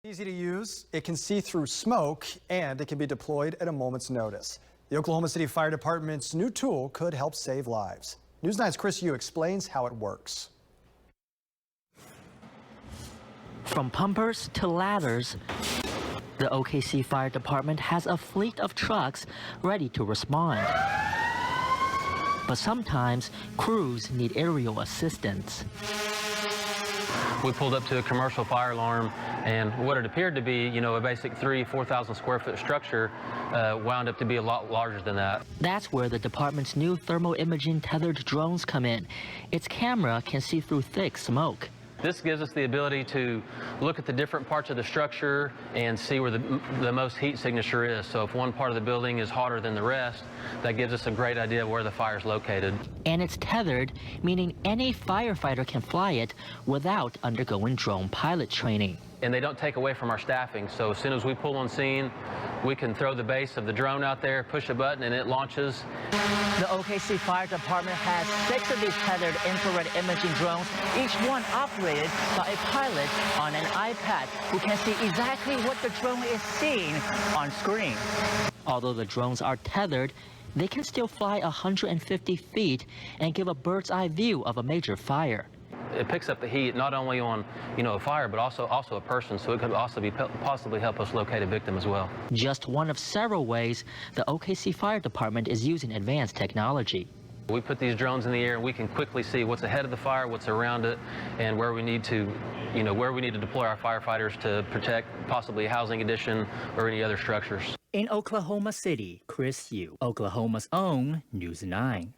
Easy to use, it can see through smoke, and it can be deployed at a moment's notice. The Oklahoma City Fire Department's new tool could help save lives. News 9's Chris Yu explains how it works. From pumpers to ladders, the OKC Fire Department has a fleet of trucks ready to respond. But sometimes crews need aerial assistance. We pulled up to a commercial fire alarm, and what it appeared to be, a basic 4,000 square foot structure wound up to be a lot larger than that. That's where the department's new thermal imaging tethered drones come in. Its camera can see through thick smoke. This gives us the ability to look at the different parts of the structure and see where the most heat signature is. So if one part of the building is hotter than the rest, that gives us a great idea of where the fire is located. And it's tethered, meaning any firefighter can fly it without undergoing drone pilot training. And they don't take away from our staffing. So as soon as we pull on scene, we can throw the base of the drone out there, push a button, and it launches. The OKC Fire Department has 6 of these tethered infrared imaging drones, each one operated by a pilot on an iPad who can see exactly what the drone is seeing on screen. Although the drones are tethered, they can still fly 150 feet and give a bird's eye view of a major fire. It picks up the heat not only on, a fire, but also a person, so it could also possibly help us locate a victim as well. Just one of several ways the OKC Fire Department is using advanced technology. We put these drones in the air and we can quickly see what's ahead of the fire, what's around it, and where we need to deploy our firefighters to protect possibly a housing addition or any other structures. In Oklahoma City, Chris Yu, Oklahoma's own News 9.